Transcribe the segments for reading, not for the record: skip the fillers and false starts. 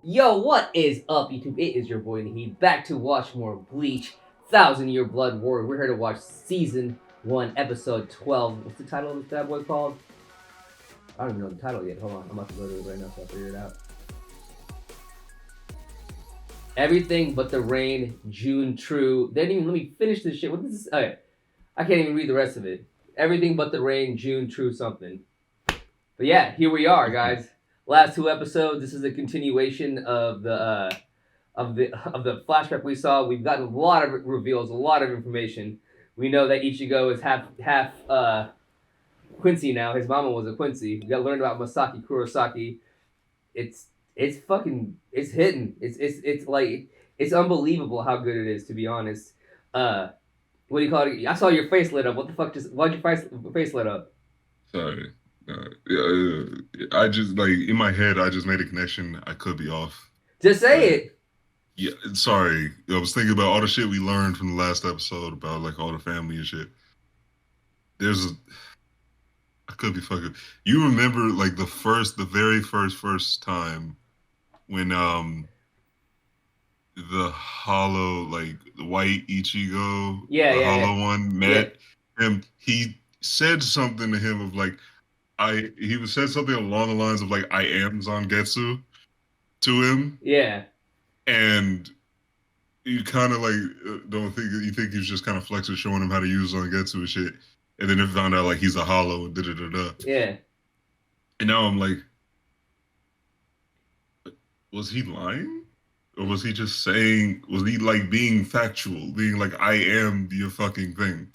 Yo, what is up, YouTube? It is your boy Naheed, back to watch more Bleach, Thousand Year Blood War. We're here to watch Season 1, Episode 12. What's the title of this bad boy called? I don't even know the title yet. Hold on, I'm about to go to it right now so I'll figure it out. Everything But the Rain, June True. They didn't even let me finish this shit. What is this? Okay, I can't even read the rest of it. Everything But the Rain, June True something. But yeah, here we are, guys. Last two episodes. This is a continuation of the flashback we saw. We've gotten a lot of reveals, a lot of information. We know that Ichigo is half Quincy now. His mama was a Quincy. We got learned about Masaki Kurosaki. It's fucking hidden. It's like it's unbelievable how good it is, to be honest. What do you call it? I saw your face lit up. What the fuck? Why'd your face lit up? Sorry. I just in my head I just made a connection. I could be off. Just say it. Yeah, sorry. I was thinking about all the shit we learned from the last episode about all the family and shit. I could be fucking. You remember the very first time when the hollow the white Ichigo, hollow one met him. He said something to him of he said something along the lines of I am Zangetsu to him. Yeah. And you kind of don't think you think he's just kind of flexing, showing him how to use Zangetsu and shit. And then it found out he's a hollow and da-da-da-da. Yeah. And now I'm like, was he lying? Or was he just saying, was he being factual, being I am your fucking thing?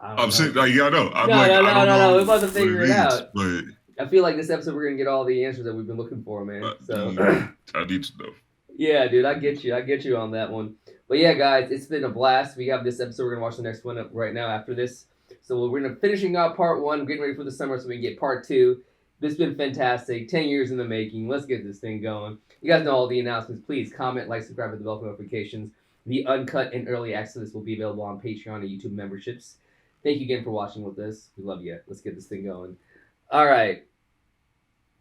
I'm saying, I know. I'm no. We're about to figure it out. But I feel like this episode we're gonna get all the answers that we've been looking for, man. So I need to know. Yeah, dude, I get you on that one. But yeah, guys, it's been a blast. We have this episode. We're gonna watch the next one right now after this. So we're gonna finishing out part 1, getting ready for the summer, so we can get part 2. This has been fantastic. 10 years in the making. Let's get this thing going. You guys know all the announcements. Please comment, like, subscribe, with the bell for notifications. The uncut and early access will be available on Patreon and YouTube memberships. Thank you again for watching with us. We love you. Let's get this thing going. All right.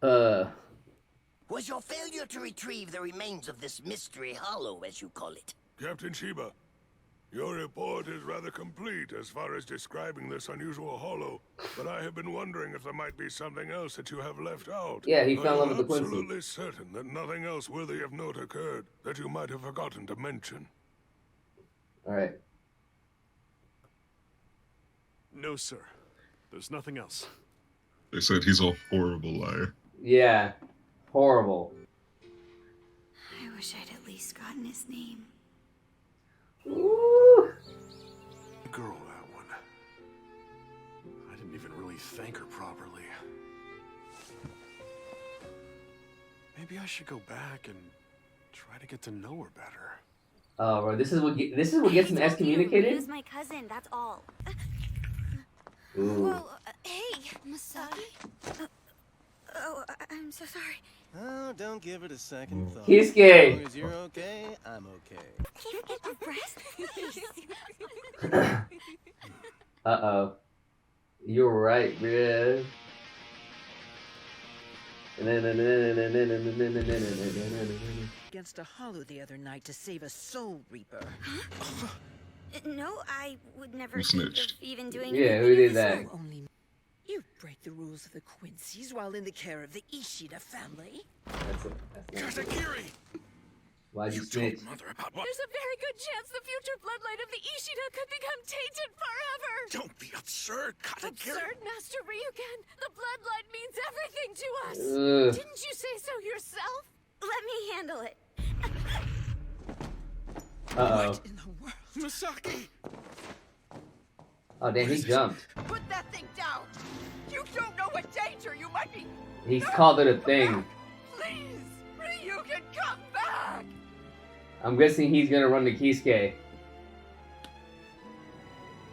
Was your failure to retrieve the remains of this mystery hollow, as you call it? Captain Shiba, your report is rather complete as far as describing this unusual hollow, but I have been wondering if there might be something else that you have left out. Yeah, he fell in love with the Quincy. I'm absolutely certain that nothing else worthy of note occurred that you might have forgotten to mention. All right. No, sir. There's nothing else. They said he's a horrible liar. Yeah. Horrible. I wish I'd at least gotten his name. Ooh. The girl, that one. I didn't even really thank her properly. Maybe I should go back and try to get to know her better. Oh, bro, this is what gets him excommunicated? He was my cousin, that's all. Ooh. Whoa, hey, Masaki. I'm so sorry. Oh, don't give it a second thought. He's gay. As long as you're okay, I'm okay. Can you get your breast? Uh-oh. You're right, bruh. Against a hollow the other night to save a soul reaper. Huh? No, I would never Who think of snitched? even doing Yeah, anything who of did the that? sort. Only you break the rules of the Quincy's while in the care of the Ishida family. That's not Katakiri! Why'd you You snitch? told Mother about what? There's a very good chance the future bloodline of the Ishida could become tainted forever! Don't be absurd, Katakiri! Absurd, Master Ryuken! The bloodline means everything to us! Ugh. Didn't you say so yourself? Let me handle it. Uh-oh. What in the world? Masaki! Oh, damn, he jumped. Put that thing down! You don't know what danger you might be! He's called it a thing. Please! Ryuken, come back! I'm guessing he's gonna run to Kisuke.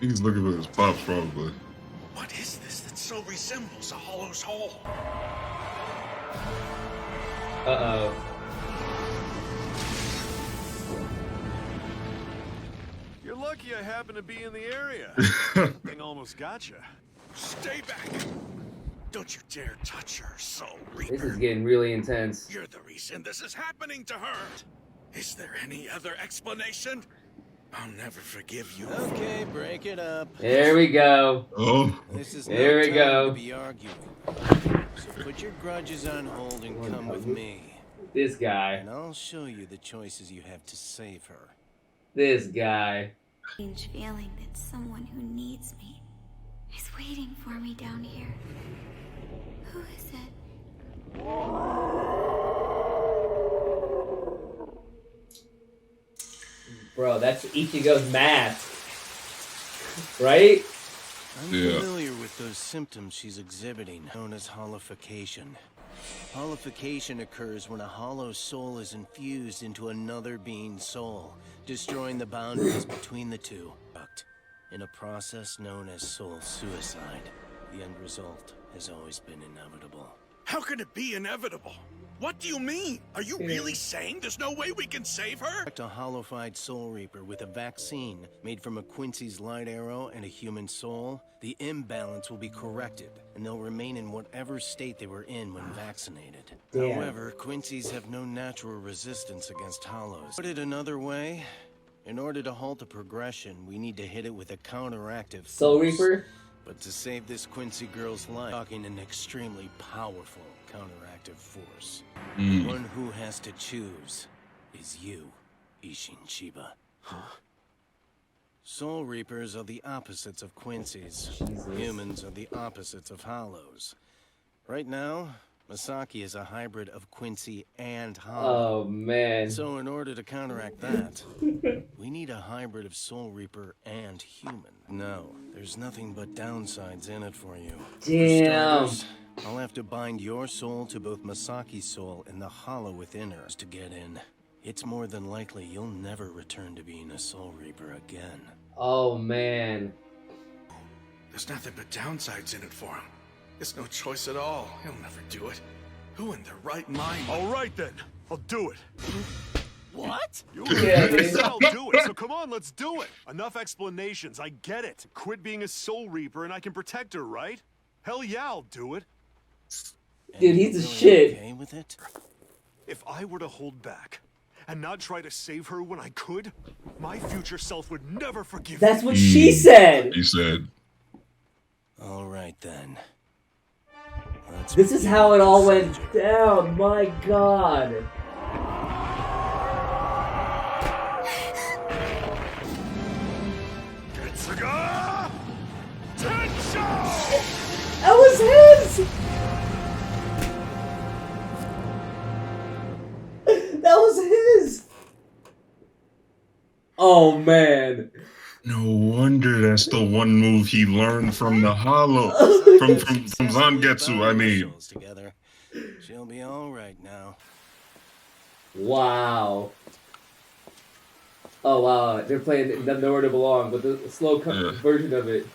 He's looking for his pops, probably. What is this that so resembles a hollow's hole? Uh-oh. You're lucky I happen to be in the area. Something almost got you. Stay back! Don't you dare touch her, Soul Reaper. This is getting really intense. You're the reason this is happening to her. Is there any other explanation? I'll never forgive you. Okay, break it up. There we go. Oh. This is There no we time go. to be arguing. So put your grudges on hold and come with me. This guy. And I'll show you the choices you have to save her. This guy. Strange feeling that someone who needs me is waiting for me down here. Who is it? Bro, that's Ichigo's mask. Right? I'm familiar with those symptoms she's exhibiting, known as holification. Holification occurs when a hollow soul is infused into another being's soul, destroying the boundaries between the two. In a process known as soul suicide, the end result has always been inevitable. How can it be inevitable? What do you mean? Are you really saying there's no way we can save her? A hollowified Soul Reaper with a vaccine made from a Quincy's light arrow and a human soul, the imbalance will be corrected, and they'll remain in whatever state they were in when vaccinated. Damn. However, Quincy's have no natural resistance against hollows. Put it another way, in order to halt the progression, we need to hit it with a counteractive Soul force. Reaper? But to save this Quincy girl's life, talking an extremely powerful counteractive force. The one who has to choose is you, Ishin Chiba. Soul Reapers are the opposites of Quincy's. Humans are the opposites of Hollows. Right now, Masaki is a hybrid of Quincy and Hollow. Oh, man. So in order to counteract that, we need a hybrid of Soul Reaper and human. No, there's nothing but downsides in it for you. Damn. For starters, I'll have to bind your soul to both Masaki's soul and the hollow within her to get in. It's more than likely you'll never return to being a Soul Reaper again. Oh, man. There's nothing but downsides in it for him. There's no choice at all. He'll never do it. Who in their right mind? All right, then. I'll do it. What? Yeah, dude. I'll do it. So come on, let's do it. Enough explanations. I get it. Quit being a Soul Reaper and I can protect her, right? Hell yeah, I'll do it. Dude, he's the shit. Okay with it? If I were to hold back and not try to save her when I could, my future self would never forgive That's me. what she said. He said. All right, then. This is how it all went down. My God. Getsuga! Tensho! That was his. That was his. Oh, man. No wonder that's the one move he learned from the Hollow. From Zangetsu, I mean. Together. She'll be all right now. Wow. Oh, wow. They're playing Nowhere to Belong, but the slow version of it.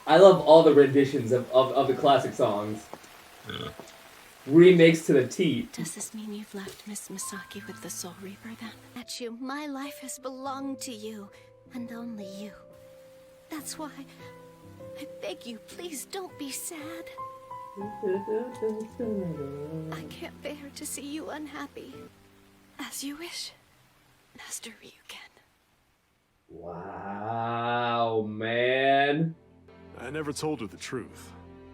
I love all the renditions of the classic songs. Yeah. Remix to the T. Does this mean you've left Miss Misaki with the Soul Reaper then? At you, my life has belonged to you, and only you. That's why I beg you, please don't be sad. I can't bear to see you unhappy. As you wish, Master Ryuken. Wow, man. I never told her the truth.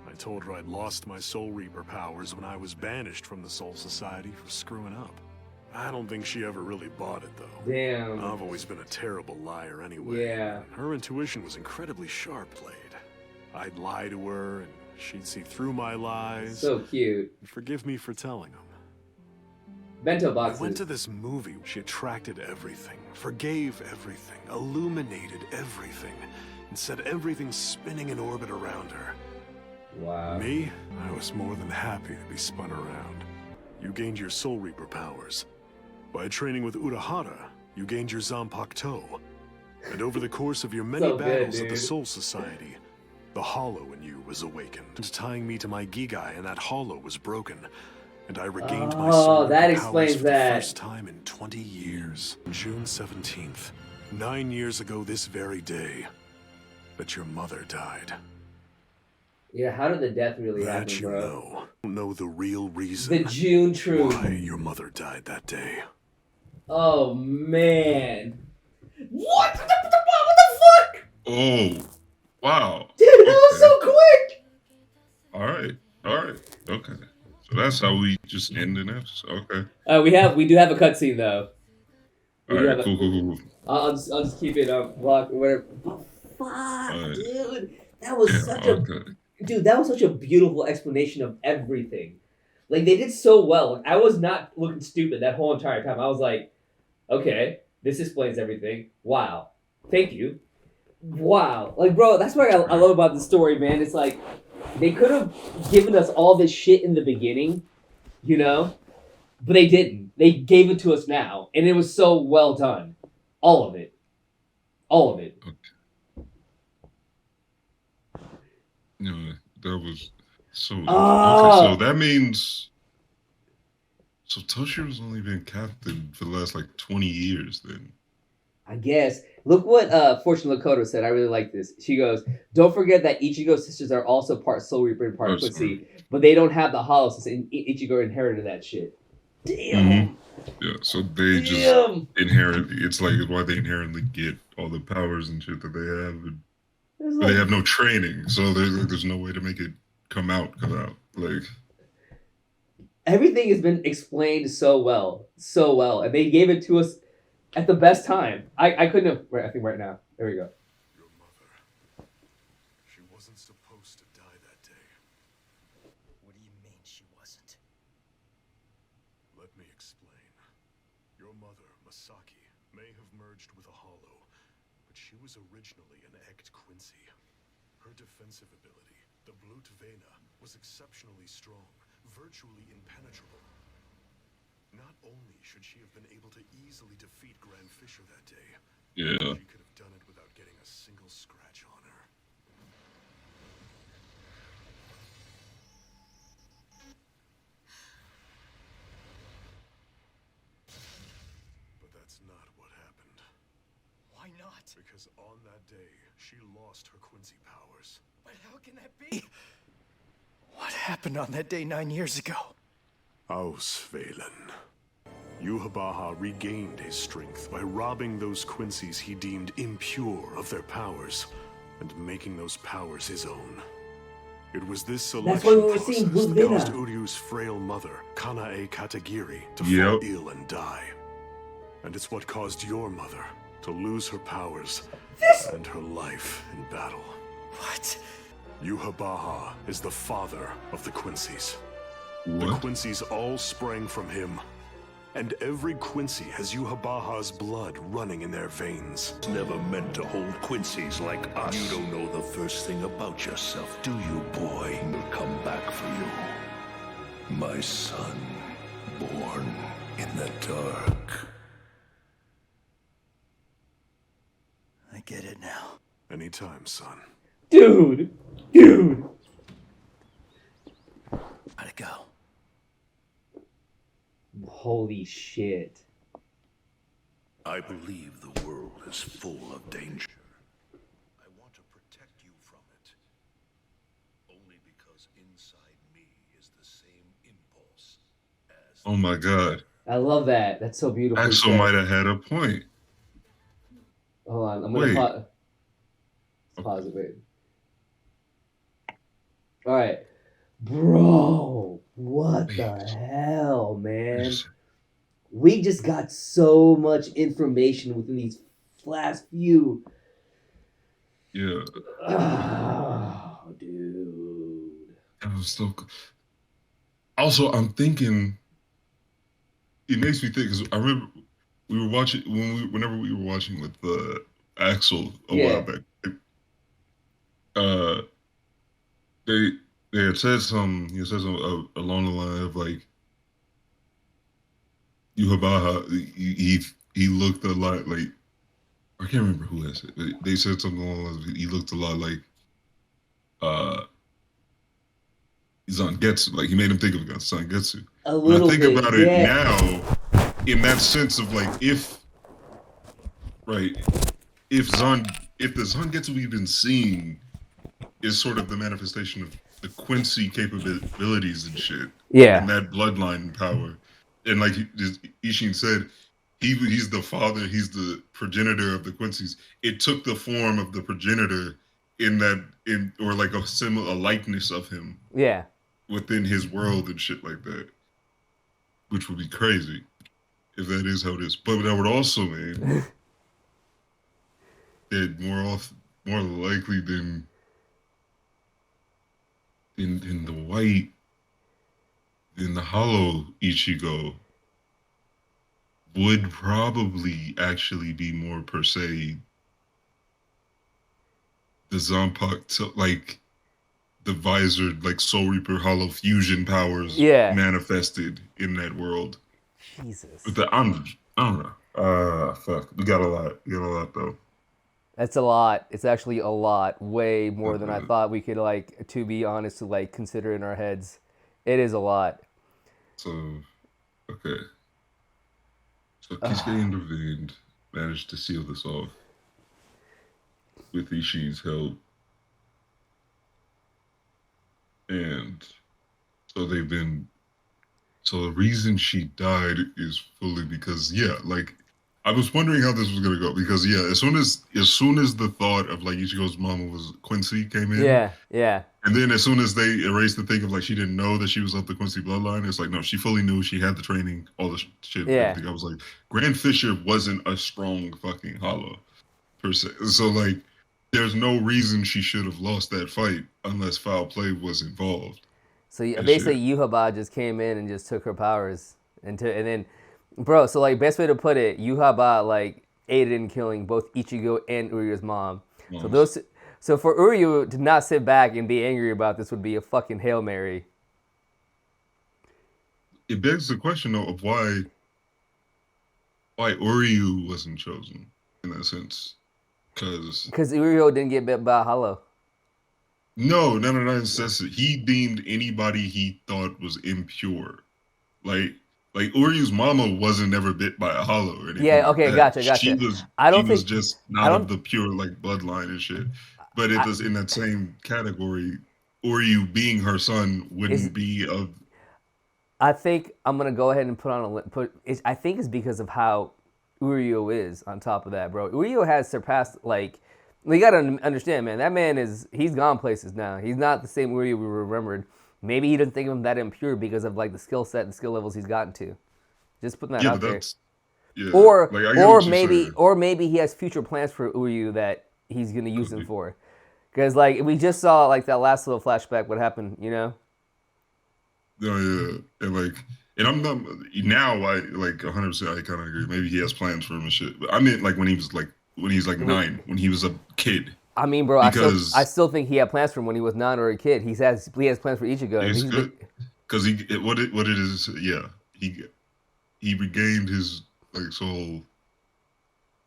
I told her I'd lost my Soul Reaper powers when I was banished from the Soul Society for screwing up. I don't think she ever really bought it, though. Damn. I've always been a terrible liar anyway. Yeah. Her intuition was incredibly sharp played. I'd lie to her, and she'd see through my lies. So cute. Forgive me for telling them. Bento I boxes. went to this movie. She attracted everything, forgave everything, illuminated everything, and set everything spinning in orbit around her. Wow. Me? I was more than happy to be spun around. You gained your Soul Reaper powers. By training with Urahara, you gained your Zanpakuto. And over the course of your many So good, battles at the dude. Soul Society, the Hollow in you was awakened. Tying me to my Gigai, and that Hollow was broken. And I regained my Soul Reaper that powers explains for that. the first time in 20 years. June 17th, 9 years ago this very day, that your mother died. Yeah, how did the death really That happen, you bro? know the real reason. The June True. Why your mother died that day. Oh man. What the fuck? Oh, wow. Dude, that was so quick. All right, okay. So that's how we just end an episode. Okay. We do have a cutscene though. All right, cool. I'll just keep it blocked or whatever. Oh, fuck, right. Dude, that was such a beautiful explanation of everything. Like they did so well. Like, I was not looking stupid that whole entire time. I was like, okay, this explains everything. Wow, thank you. Wow, like bro, that's what I love about the story, man. It's like they could have given us all this shit in the beginning, you know, but they didn't. They gave it to us now, and it was so well done. All of it. Okay. No, that was so. Okay, so that means. So Toshio's only been captain for the last like 20 years then. I guess. Look what Fortune Lakota said. I really like this. She goes, don't forget that Ichigo's sisters are also part Soul Reaper and part Quincy, but they don't have the hollow since Ichigo inherited that shit. Damn. Mm-hmm. Yeah, so they just inherently, it's like why they inherently get all the powers and shit that they have. But they have no training, so there's no way to make it come out. Like everything has been explained so well, and they gave it to us at the best time. I couldn't have. I think right now. There we go. Your mother. She wasn't supposed to die that day. What do you mean she wasn't? Let me explain. Your mother, Masaki, may have merged with a hollow, but she was originally an egged Quincy. Her defensive ability, the Blut Vena, was exceptionally strong, virtually impenetrable. Not only should she have been able to easily defeat Grand Fisher that day, she could have done it without getting a single scratch on her. But that's not what happened. Why not? Because on that day, she lost her Quincy powers. But how can that be? What happened on that day 9 years ago? Auswählen. Yhwach regained his strength by robbing those Quincy's he deemed impure of their powers, and making those powers his own. It was this selection process that caused Uryu's frail mother, Kanae Katagiri, to fall ill and die. And it's what caused your mother to lose her powers and her life in battle. What? Yhwach is the father of the Quincy's. What? The Quincy's all sprang from him. And every Quincy has Yhwach's blood running in their veins. Never meant to hold Quincy's like us. You don't know the first thing about yourself, do you, boy? Will come back for you. My son, born in the dark. I get it now. Anytime, son. Dude! Gotta go. Holy shit. I believe the world is full of danger. I want to protect you from it. Only because inside me is the same impulse as... Oh my god. I love that. That's so beautiful. Axel might have had a point. Hold on, I'm gonna pause it, wait. Alright. Bro, what the hell, man? We just got so much information within these last few. Yeah. Oh, dude. That was so cool. Also, I'm thinking, it makes me think, because I remember we were watching, whenever we were watching with Axel a while back, they had said something, along the line of like, Yhwach, he looked a lot like, I can't remember who has it. They said something along the lines of, he looked a lot like Zangetsu. Like he made him think of Zangetsu. When I think about it now, in that sense of like, if the Zangetsu we've been seeing is sort of the manifestation of the Quincy capabilities and shit. Yeah. And that bloodline power. And like Ishin said, he's the father, he's the progenitor of the Quincy's. It took the form of the progenitor or like a similar likeness of him. Yeah. Within his world and shit like that. Which would be crazy if that is how it is. But that would also mean that more likely than in the white, in the hollow Ichigo would probably actually be more per se the Zanpakuto, like the visor, like Soul Reaper hollow fusion powers manifested in that world. Jesus. But I don't know. Fuck. We got a lot. We got a lot though. That's a lot. It's actually a lot. Way more than I thought we could, like, to be honest, to like consider in our heads. It is a lot. So, okay. So Kisuke intervened, managed to seal this off with Ishii's help. And so the reason she died is fully because, like, I was wondering how this was gonna go because, as soon as the thought of like Ichigo's mama was Quincy came in, yeah, and then as soon as they erased the thing of like she didn't know that she was of the Quincy bloodline, it's like no, she fully knew, she had the training, all the shit. Yeah. Everything. I was like, Grand Fisher wasn't a strong fucking hollow per se, so like, there's no reason she should have lost that fight unless foul play was involved. So basically, Yhwach just came in and just took her powers, and then, bro. So like, best way to put it, Yhwach like aided in killing both Ichigo and Uryu's mom. Nice. So for Uryu to not sit back and be angry about this would be a fucking Hail Mary. It begs the question though of why Uryu wasn't chosen in that sense, because Uryu didn't get bit by a hollow. No. He deemed anybody he thought was impure. Like Uryu's mama wasn't ever bit by a hollow or anything. Yeah, okay, like gotcha. She was just not of the pure like bloodline and shit. But it was in that same category. Uryu being her son wouldn't be of. I think I'm gonna go ahead and I think it's because of how Uryu is. On top of that, bro, Uryu has surpassed like. You gotta understand, man. That man he's gone places now. He's not the same Uryu we remembered. Maybe he doesn't think of him that impure because of like the skill set and skill levels he's gotten to. Just putting that out there. Yeah, Or maybe he has future plans for Uryu that he's gonna use him for. Because like we just saw like that last little flashback, what happened, you know? Yeah, and I'm not now. I like 100%. I kind of agree. Maybe he has plans for him and shit. But I meant like when he's like 9, when he was a kid. I mean, bro, I still think he had plans for him when he was 9 or a kid. He has plans for Ichigo. Because what it is, he regained his like soul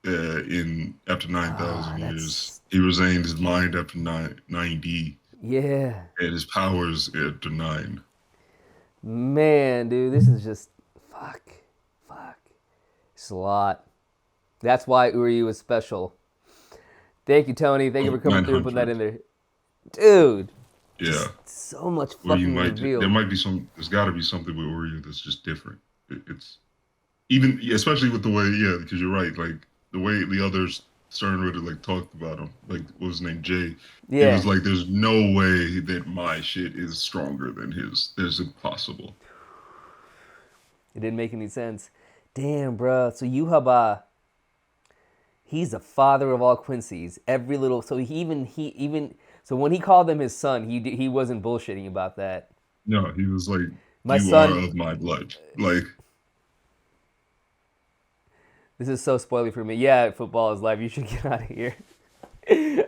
after 9,000 years. He regained his mind after 90. Yeah. And his powers after 9. Man, dude, this is just fuck. It's a lot. That's why Uryu is special. Thank you, Tony. Thank you for coming through and putting that in there. Dude. Yeah. So much fucking reveal. There's got to be something with Uryu that's just different. It's even, especially with the way, because you're right, like the way the others Sternwood like talked about him, like what was his name, Jay. It was like, there's no way that my shit is stronger than his. There's impossible. It didn't make any sense. Damn, bro. So Yhwach, he's the father of all Quincy's. Every little, so so when he called them his son, he wasn't bullshitting about that. No, he was like, my son are of my blood. Like, this is so spoily for me. Yeah, football is life. You should get out of here.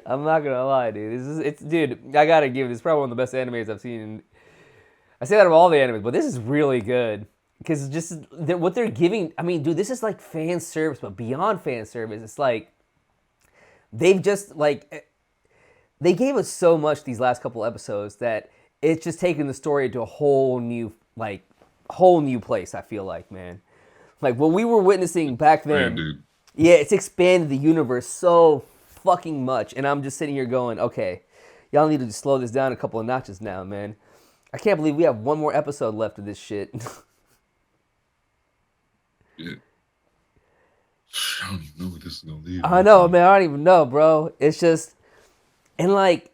I'm not gonna lie, dude. Dude, I gotta give it. It's probably one of the best animes I've seen. I say that of all the animes, but this is really good. Because just what they're giving, I mean, dude, this is like fan service, but beyond fan service. It's like, they've just like, they gave us so much these last couple episodes that it's just taken the story to a whole new place, I feel like, man. Like what we were witnessing back then, it's expanded the universe so fucking much. And I'm just sitting here going, okay, y'all need to slow this down a couple of notches now, man. I can't believe we have one more episode left of this shit. Yeah. I don't even know what this is gonna lead. I know, man. I don't even know, bro. It's just, and like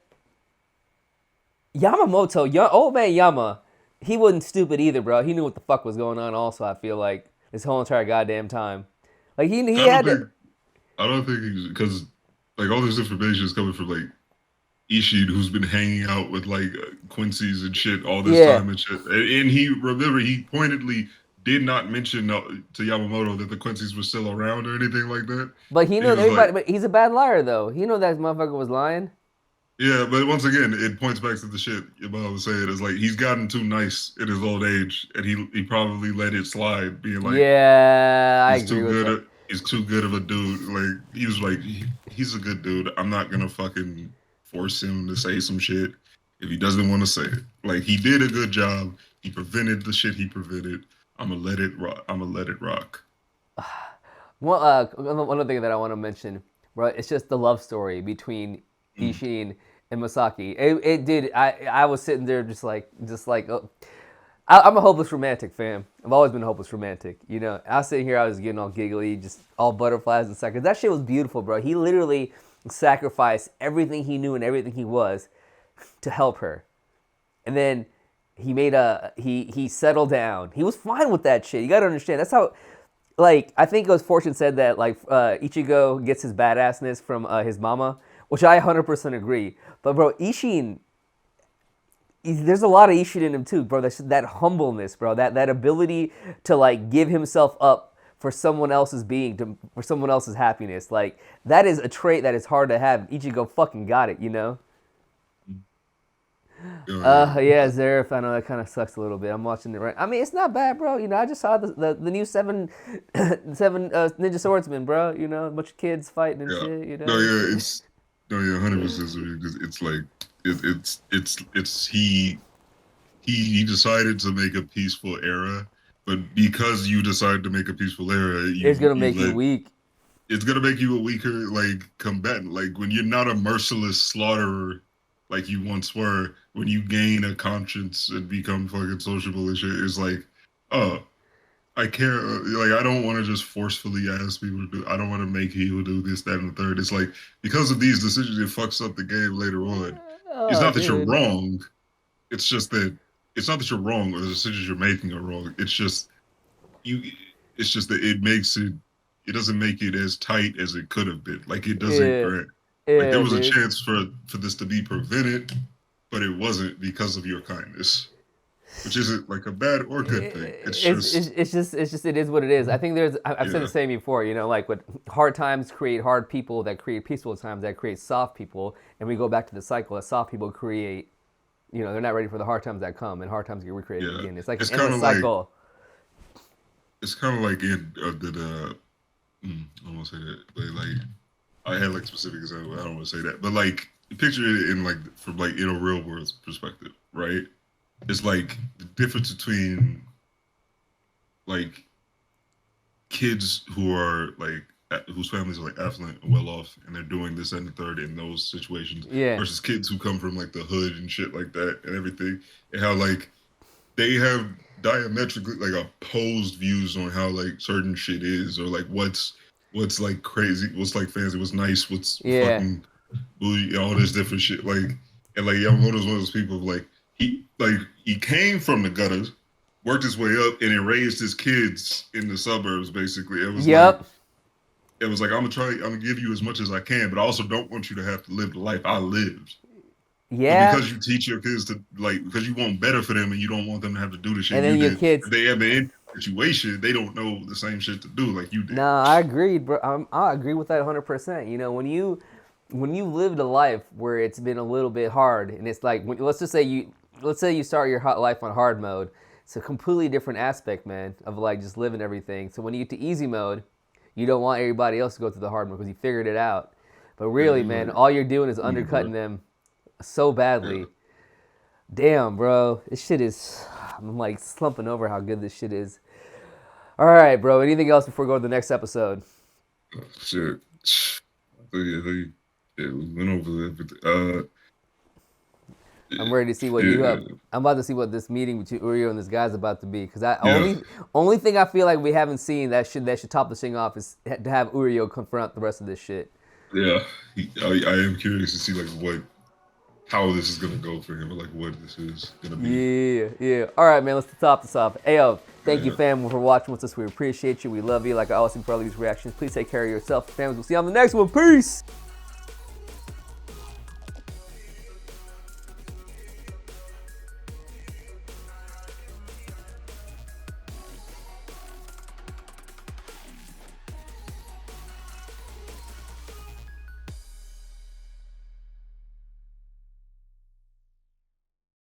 Yamamoto, old man Yama, he wasn't stupid either, bro. He knew what the fuck was going on. Also, I feel like this whole entire goddamn time, like he had to. I don't think he's because like all this information is coming from like Ishii, who's been hanging out with like Quincy's and shit all this time and shit. And he pointedly did not mention to Yamamoto that the Quincy's were still around or anything like that. But he knew everybody. But he's a bad liar, though. He knew that motherfucker was lying. Yeah, but once again, it points back to the shit Yamamoto was saying. It's like he's gotten too nice in his old age, and he probably let it slide, being like, yeah, I agree with that. He's too good of a dude. Like he was like, he's a good dude. I'm not gonna fucking force him to say some shit if he doesn't want to say it. Like he did a good job. He prevented the shit he prevented. I'm gonna let it rock. Well, one other thing that I want to mention, right? It's just the love story between Ishin and Masaki. It did. I was sitting there just like. Oh. I'm a hopeless romantic, fam. I've always been a hopeless romantic. You know, I was sitting here, I was getting all giggly, just all butterflies and suckers. That shit was beautiful, bro. He literally sacrificed everything he knew and everything he was to help her, and then he made he settled down. He was fine with that shit. You gotta understand. That's how, like, I think it was Fortune said that, like, Ichigo gets his badassness from his mama, which I 100% agree. But, bro, Ishin, there's a lot of Ishin in him, too, bro. That humbleness, bro. That ability to, like, give himself up for someone else's being, for someone else's happiness. Like, that is a trait that is hard to have. Ichigo fucking got it, you know? Yeah, Zerif. I know that kind of sucks a little bit. I'm watching it right. I mean, it's not bad, bro. You know, I just saw the new seven Ninja Swordsman, bro. You know, a bunch of kids fighting and shit. You know. 100%. It's like he decided to make a peaceful era, but because you decided to make a peaceful era, it's gonna make you weak. It's gonna make you a weaker like combatant. Like when you're not a merciless slaughterer like you once were, when you gain a conscience and become fucking sociable and shit, it's like, oh, I care. Like, I don't want to just forcefully ask people to do, I don't want to make people do this, that, and the third. It's like, because of these decisions, it fucks up the game later on. It's not that you're wrong. It's just that, it's not that you're wrong or the decisions you're making are wrong. It's just, it's just that it doesn't make it as tight as it could have been. Like, it doesn't like there was a chance for this to be prevented, but it wasn't because of your kindness, which isn't like a bad or good thing. It's just it is what it is. I think I've said the same before. You know, like with hard times create hard people that create peaceful times that create soft people, and we go back to the cycle that soft people create. You know, they're not ready for the hard times that come, and hard times get recreated again. It's like an endless cycle. It's kind of like I don't want to say that, but like. I had like specific example. I don't want to say that, but like picture it in like from like in a real world perspective, right? It's like the difference between like kids who are like whose families are like affluent and well off, and they're doing this and the third in those situations, versus kids who come from like the hood and shit like that and everything, and how like they have diametrically like opposed views on how like certain shit is, or like what's like crazy, what's like fancy, what's nice, what's fucking bougie, all this different shit. Like, and like Yamamoto's one of those people. Like he came from the gutters, worked his way up, and then raised his kids in the suburbs. Basically, it was like I'm gonna give you as much as I can, but I also don't want you to have to live the life I lived. Yeah. But because you teach your kids to like, because you want better for them, and you don't want them to have to do the shit. And then your did. kids, if they have been situation, they don't know the same shit to do like you did. No, I agreed, bro. I agree with that 100%. You know, when you lived a life where it's been a little bit hard, and it's like, let's say you start your life on hard mode. It's a completely different aspect, man, of like just living everything. So when you get to easy mode, you don't want everybody else to go through the hard mode because you figured it out. But really, man, all you're doing is undercutting them so badly. Damn, bro, this shit is. I'm like slumping over how good this shit is. All right, bro. Anything else before we go to the next episode? Shit. We went over everything. I'm ready to see what you have. I'm about to see what this meeting between Uriel and this guy's about to be. Because only thing I feel like we haven't seen that should top this thing off is to have Uriel confront the rest of this shit. Yeah, I am curious to see like how this is gonna go for him, or like what this is gonna be. Yeah. All right, man. Let's top this off. Ayo, thank you, fam, for watching with us. We appreciate you. We love you. Like I always say for all these reactions, please take care of yourself, fam. We'll see you on the next one. Peace.